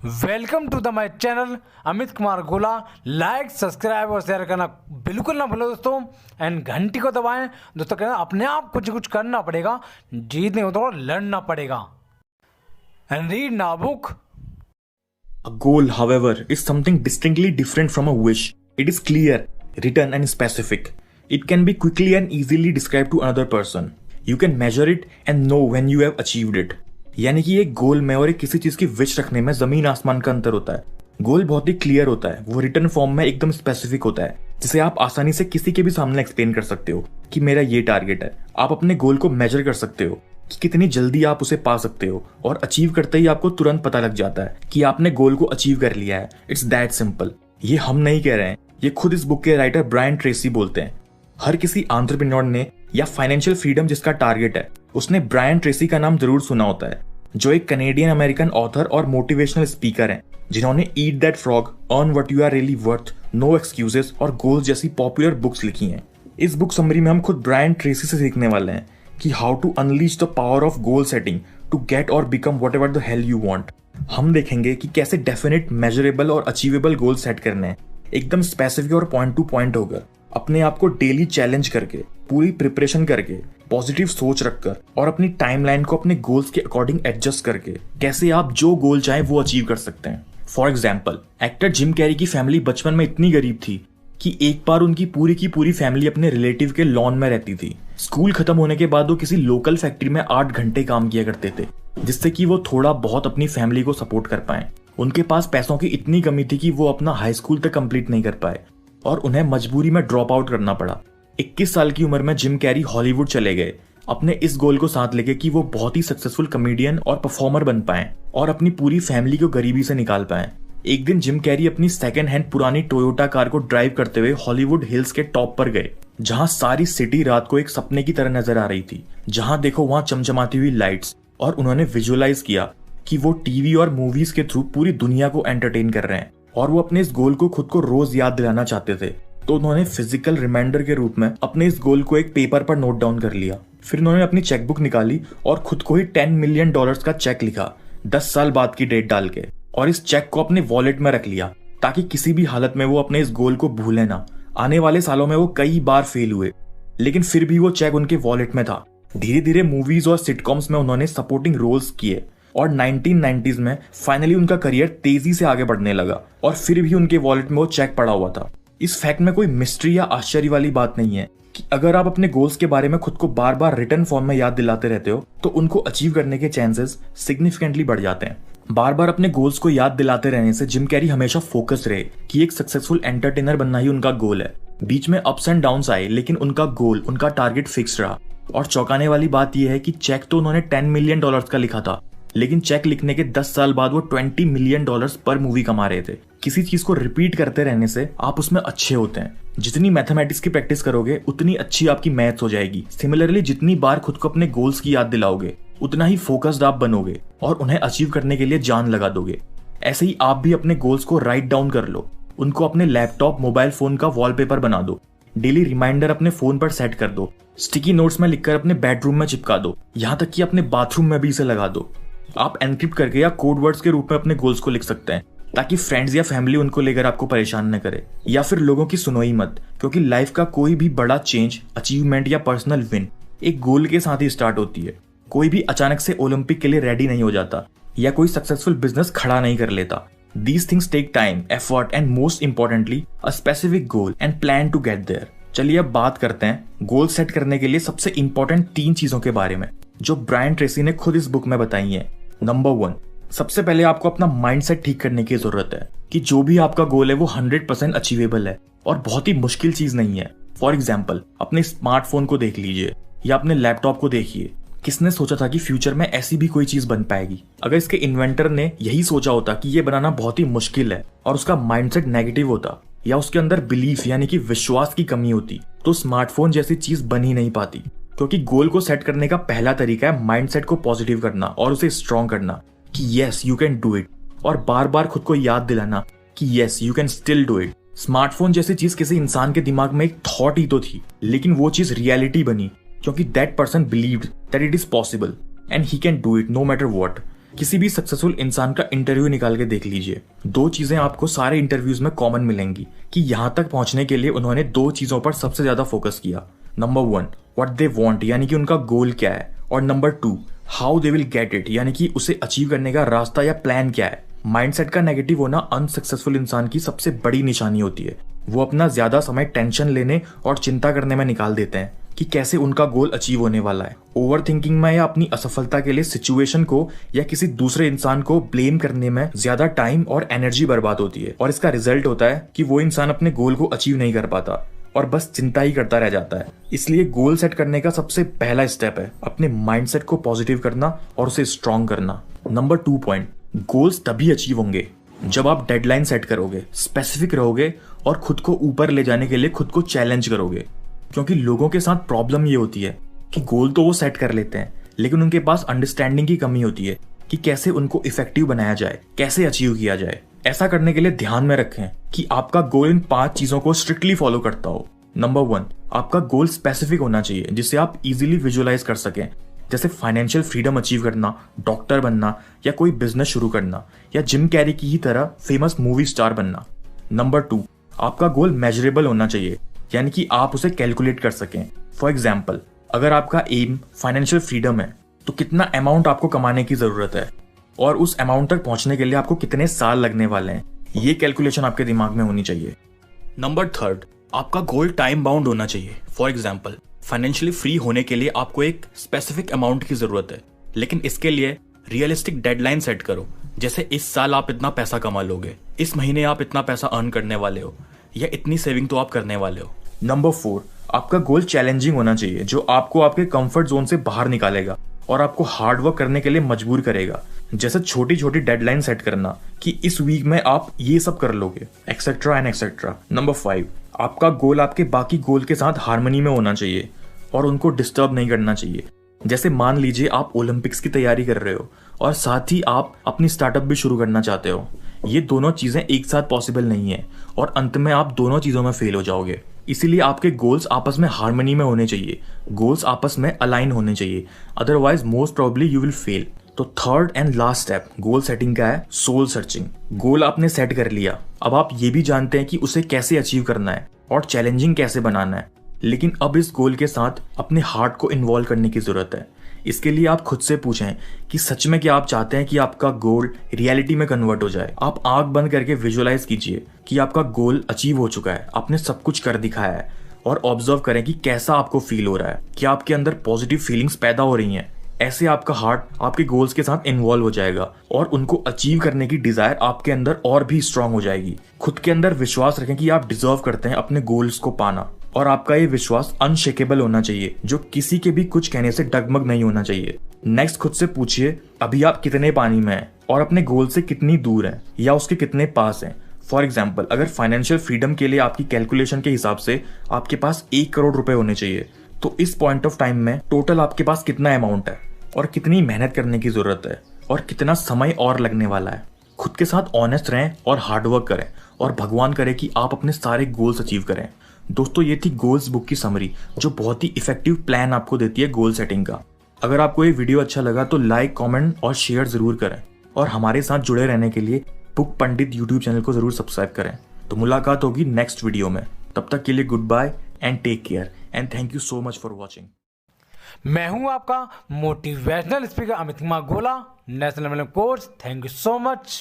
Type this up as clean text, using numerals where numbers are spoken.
Welcome to the my channel Amit Kumar Gola. Like subscribe और share करना बिल्कुल ना भूलो दोस्तों, एंड घंटी को दबाएं दोस्तों। कहना अपने आप कुछ करना पड़ेगा, जीतने हो तो लड़ना पड़ेगा। And read now book. A goal, however, is something distinctly different from a wish. It is clear, written, and specific. It can be quickly and easily described to another person. You can measure it and know when you have achieved it. यानी कि एक गोल में और एक किसी चीज की wish रखने में जमीन आसमान का अंतर होता है। गोल बहुत ही क्लियर होता है, वो रिटर्न फॉर्म में एकदम स्पेसिफिक होता है, जिसे आप आसानी से किसी के भी सामने एक्सप्लेन कर सकते हो कि मेरा ये टारगेट है। आप अपने गोल को मेजर कर सकते हो कि कितनी जल्दी आप उसे पा सकते हो, और अचीव करते ही आपको तुरंत पता लग जाता है कि आपने गोल को अचीव कर लिया है। It's that simple. ये हम नहीं कह रहे हैं, ये खुद इस बुक के राइटर ब्रायन ट्रेसी बोलते हैं। हर किसी एंटरप्रेन्योर ने या फाइनेंशियल फ्रीडम जिसका टारगेट है, उसने ब्रायन ट्रेसी का नाम जरूर सुना होता है, जो एक कनेडियन अमेरिकन ऑथर और मोटिवेशनल स्पीकर हैं, जिन्होंने eat that frog, earn what you are really worth, no excuses और गोल्स जैसी पॉपुलर बुक्स लिखी हैं। इस बुक समरी में हम खुद ब्रायन ट्रेसी से सीखने वाले हैं कि how to unleash the power of goal setting to get और become whatever the hell you want. हम देखेंगे कि कैसे डेफिनेट, मेजरेबल और अचीवेबल गोल सेट करने हैं, एकदम स्पेसिफिक और पॉइंट टू पॉइंट होकर, अपने आप को डेली चैलेंज करके, पूरी प्रिपरेशन करके, पॉजिटिव सोच रखकर और अपनी टाइमलाइन को अपने गोल्स के अकॉर्डिंग एडजस्ट करके कैसे आप जो गोल चाहें वो अचीव कर सकते हैं। For example, actor Jim Carrey की फैमिली बचपन में इतनी गरीब थी कि एक बार उनकी पूरी फैमिली अपने रिलेटिव के लॉन में रहती थी। स्कूल खत्म होने के बाद वो किसी लोकल फैक्ट्री में 8 घंटे काम किया करते थे, जिससे कि वो थोड़ा बहुत अपनी फैमिली को सपोर्ट कर पाए। उनके पास पैसों की इतनी कमी थी कि वो अपना हाई स्कूल तक कंप्लीट नहीं कर पाए और उन्हें मजबूरी में ड्रॉप आउट करना पड़ा। 21 साल की उम्र में जिम कैरी हॉलीवुड चले गए, अपने इस गोल को साथ लेके कि वो बहुत ही सक्सेसफुल कॉमेडियन और परफॉर्मर बन पाए और अपनी पूरी फैमिली को गरीबी से निकाल पाए। एक दिन जिम कैरी अपनी सेकंड हैंड पुरानी टोयोटा कार को ड्राइव करते हुए हॉलीवुड हिल्स के टॉप पर गए, जहां सारी सिटी रात को एक सपने की तरह नजर आ रही थी। जहां देखो वहां चमचमाती हुई लाइट्स, और उन्होंने विजुअलाइज किया कि वो टीवी और मूवीज के थ्रू पूरी दुनिया को एंटरटेन कर रहे हैं, और वो अपने इस गोल को खुद को रोज याद दिलाना चाहते थे। तो उन्होंने फिजिकल रिमाइंडर के रूप में अपने इस गोल को एक पेपर पर नोट डाउन कर लिया। फिर उन्होंने अपनी चेकबुक निकाली और खुद को ही $10 मिलियन का चेक लिखा, 10 साल बाद की डेट डाल के, और इस चेक को अपने वॉलेट में रख लिया ताकि किसी भी हालत में वो अपने इस गोल को भूले ना। आने वाले सालों में वो कई बार फेल हुए, लेकिन फिर भी वो चेक उनके वॉलेट में था। धीरे धीरे मूवीज और सिटकॉम्स में उन्होंने सपोर्टिंग रोल्स किए, और 1990s में फाइनली उनका करियर तेजी से आगे बढ़ने लगा, और फिर भी उनके वॉलेट में वो चेक पड़ा हुआ था। इस फैक्ट में कोई मिस्ट्री या आश्चर्य वाली बात नहीं है कि अगर आप अपने गोल्स के बारे में खुद को बार बार रिटर्न फॉर्म में याद दिलाते रहते हो, तो उनको अचीव करने के चांसेस सिग्निफिकेंटली बढ़ जाते हैं। बार बार अपने गोल्स को याद दिलाते रहने से जिम कैरी हमेशा फोकस रहे कि एक सक्सेसफुल एंटरटेनर बनना ही उनका गोल है। बीच में अप्स एंड डाउन्स आए, लेकिन उनका गोल, उनका टारगेट फिक्स रहा। और चौंकाने वाली बात यह है कि चेक तो उन्होंने $10 मिलियन का लिखा था, लेकिन चेक लिखने के 10 साल बाद वो $20 मिलियन पर मूवी कमा रहे थे। किसी चीज को रिपीट करते रहने से आप उसमें अच्छे होते हैं। जितनी मैथमेटिक्स की प्रैक्टिस करोगे, उतनी अच्छी आपकी मैथ्स हो जाएगी। सिमिलरली, जितनी बार खुद को अपने गोल्स की याद दिलाओगे, उतना ही फोकस्ड आप बनोगे और उन्हें अचीव करने के लिए जान लगा दोगे। ऐसे ही आप भी अपने गोल्स को राइट डाउन कर लो, उनको अपने लैपटॉप, मोबाइल फोन का वॉलपेपर बना दो, डेली रिमाइंडर अपने फोन पर सेट कर दो, स्टिकी नोट्स में लिखकर अपने बेडरूम में चिपका दो, यहाँ तक कि अपने बाथरूम में भी इसे लगा दो। आप एनक्रिप्ट करके या कोड वर्ड्स के रूप में अपने गोल्स को लिख सकते हैं, ताकि फ्रेंड्स या फैमिली उनको लेकर आपको परेशान न करे। या फिर लोगों की सुनो ही मत, क्योंकि लाइफ का कोई भी बड़ा चेंज, अचीवमेंट या पर्सनल विन एक गोल के साथ ही स्टार्ट होती है। कोई भी अचानक से ओलंपिक के लिए रेडी नहीं हो जाता, या कोई सक्सेसफुल बिजनेस खड़ा नहीं कर लेता। These things take time, effort and most importantly a specific goal and plan to get there. चलिए अब बात करते हैं गोल सेट करने के लिए सबसे इंपॉर्टेंट 3 चीजों के बारे में, जो ब्रायन ट्रेसी ने खुद इस बुक में बताई है। नंबर 1, सबसे पहले आपको अपना माइंडसेट ठीक करने की जरूरत है कि जो भी आपका गोल है वो 100% अचीवेबल है और बहुत ही मुश्किल चीज नहीं है। फॉर एग्जाम्पल, अपने स्मार्टफोन को देख लीजिए या अपने लैपटॉप को देखिए। किसने सोचा था कि फ्यूचर में ऐसी भी कोई चीज बन पाएगी? अगर इसके इन्वेंटर ने यही सोचा होता कि ये बनाना बहुत ही मुश्किल है और उसका माइंडसेट नेगेटिव होता, या उसके अंदर बिलीफ यानी कि विश्वास की कमी होती, तो स्मार्टफोन जैसी चीज बन ही नहीं पाती। क्योंकि गोल को सेट करने का पहला तरीका है माइंडसेट को पॉजिटिव करना और उसे स्ट्रॉन्ग करना कि yes you can do it, और बार बार खुद को याद दिलाना कि yes you can still do it. Smartphone जैसी चीज किसी इंसान के दिमाग में एक थॉट ही तो थी, लेकिन वो चीज रियलिटी बनी क्योंकि that person believed that it is possible and he can do it no matter what. किसी भी सक्सेसफुल इंसान का इंटरव्यू निकाल के देख लीजिए, दो चीजें आपको सारे इंटरव्यूज में कॉमन मिलेंगी कि यहां तक पहुंचने के लिए उन्होंने दो चीजों पर सबसे ज्यादा फोकस किया। नंबर 1, व्हाट दे वांट, यानी कि उनका गोल क्या है, और number 2, how they will get it, यानी कि उसे अचीव करने का रास्ता या प्लान क्या है। माइंडसेट का नेगेटिव होना अनसक्सेसफुल इंसान की सबसे बड़ी निशानी होती है। वो अपना ज्यादा समय टेंशन लेने और चिंता करने में निकाल देते हैं कि कैसे उनका गोल अचीव होने वाला है। ओवर थिंकिंग में या अपनी असफलता के लिए सिचुएशन को या किसी दूसरे इंसान को ब्लेम करने में ज्यादा टाइम और एनर्जी बर्बाद होती है, और इसका रिजल्ट होता है कि वो इंसान अपने गोल को अचीव नहीं कर पाता और बस चिंता ही करता रह जाता है। इसलिए गोल सेट करने का सबसे पहला स्टेप है अपने माइंडसेट को पॉजिटिव करना और उसे स्ट्रांग करना। नंबर 2 पॉइंट, गोल्स तभी अचीव होंगे जब आप डेडलाइन सेट करोगे, स्पेसिफिक रहोगे और खुद को ऊपर ले जाने के लिए खुद को चैलेंज करोगे। क्योंकि लोगों के साथ प्रॉब्लम ये होती है कि गोल तो वो सेट कर लेते हैं, लेकिन उनके पास अंडरस्टैंडिंग की कमी होती है कि कैसे उनको इफेक्टिव बनाया जाए, कैसे अचीव किया जाए। ऐसा करने के लिए ध्यान में रखें कि आपका गोल इन 5 चीजों को स्ट्रिक्टली फॉलो करता हो। नंबर 1, आपका गोल स्पेसिफिक होना चाहिए जिसे आप इजीली विजुअलाइज कर सकें, जैसे फाइनेंशियल फ्रीडम अचीव करना, डॉक्टर बनना, या कोई बिजनेस शुरू करना, या जिम कैरी की ही तरह फेमस मूवी स्टार बनना। नंबर 2, आपका गोल मेजरेबल होना चाहिए, यानी कि आप उसे कैलकुलेट कर सकें। फॉर एग्जाम्पल, अगर आपका एम फाइनेंशियल फ्रीडम है तो कितना अमाउंट आपको कमाने की जरूरत है और उस अमाउंट तक पहुंचने के लिए आपको कितने साल लगने वाले हैं, ये कैलकुलेशन आपके दिमाग में होनी चाहिए। नंबर 3, आपका गोल टाइम बाउंड होना चाहिए। फॉर एग्जाम्पल, फाइनेंशियली फ्री होने के लिए आपको एक स्पेसिफिक अमाउंट की जरूरत है, लेकिन इसके लिए रियलिस्टिक डेडलाइन सेट करो, जैसे इस साल आप इतना पैसा कमा लोगे, इस महीने आप इतना पैसा अर्न करने वाले हो, या इतनी सेविंग तो आप करने वाले हो। नंबर 4, आपका गोल चैलेंजिंग होना चाहिए जो आपको आपके कंफर्ट जोन से बाहर निकालेगा और आपको हार्ड वर्क करने के लिए मजबूर करेगा, जैसे छोटी छोटी डेडलाइन सेट करना कि इस वीक में आप ये सब कर लोगे, एक्सेट्रा एंड एक्सेट्रा। नंबर 5, आपका गोल आपके बाकी गोल के साथ हार्मनी में होना चाहिए और उनको डिस्टर्ब नहीं करना चाहिए। जैसे मान लीजिए आप ओलंपिक्स की तैयारी कर रहे हो और साथ ही आप अपनी स्टार्टअप भी शुरू करना चाहते हो। ये दोनों चीजें एक साथ पॉसिबल नहीं है और अंत में आप दोनों चीजों में फेल हो जाओगे। इसीलिए आपके गोल्स आपस में हार्मनी में होने चाहिए, गोल्स आपस में अलाइन होने चाहिए, otherwise most probably you will fail. तो third and last step goal setting का है सोल सर्चिंग। गोल आपने सेट कर लिया, अब आप ये भी जानते हैं कि उसे कैसे अचीव करना है और चैलेंजिंग कैसे बनाना है, लेकिन अब इस गोल के साथ अपने हार्ट को इन्वॉल्व करने की जरूरत है। इसके लिए आप खुद से पूछें कि सच में क्या आप चाहते हैं कि आपका गोल रियलिटी में कन्वर्ट हो जाए। आप आंख बंद करके विजुअलाइज कीजिए कि आपका गोल अचीव हो चुका है, आपने सब कुछ कर दिखाया है, और ऑब्जर्व करें कि कैसा आपको फील हो रहा है, कि आपके अंदर पॉजिटिव फीलिंग्स पैदा हो रही हैं। ऐसे आपका हार्ट आपके गोल्स के साथ इन्वॉल्व हो जाएगा और उनको अचीव करने की डिजायर आपके अंदर और भी स्ट्रांग हो जाएगी। खुद के अंदर विश्वास रखें कि आप डिजर्व करते हैं अपने गोल्स को पाना, और आपका ये विश्वास अनशेकेबल होना चाहिए, जो किसी के भी कुछ कहने से डगमग नहीं होना चाहिए। नेक्स्ट खुद से पूछिए अभी आप कितने पानी में हैं और अपने गोल से कितनी दूर हैं या उसके कितने पास हैं। फॉर एग्जाम्पल, अगर फाइनेंशियल फ्रीडम के लिए आपकी कैलकुलेशन के हिसाब से आपके पास 1 करोड़ रुपए होने चाहिए, तो इस पॉइंट ऑफ टाइम में टोटल आपके पास कितना अमाउंट है और कितनी मेहनत करने की जरूरत है और कितना समय और लगने वाला है। खुद के साथ ऑनेस्ट रहें और हार्डवर्क करें और भगवान करे कि आप अपने सारे गोल्स अचीव करें। दोस्तों, ये थी गोल्स बुक की समरी, जो बहुत ही इफेक्टिव प्लान आपको देती है गोल सेटिंग का। अगर आपको ये वीडियो अच्छा लगा तो लाइक, कमेंट और शेयर जरूर करें, और हमारे साथ जुड़े रहने के लिए बुक पंडित यूट्यूब चैनल को जरूर सब्सक्राइब करें। तो मुलाकात होगी नेक्स्ट वीडियो में, तब तक के लिए goodbye and take care and thank you so much for watching. मैं हूं आपका motivational speaker Amit Kumar Gola, national level coach. Thank you so much.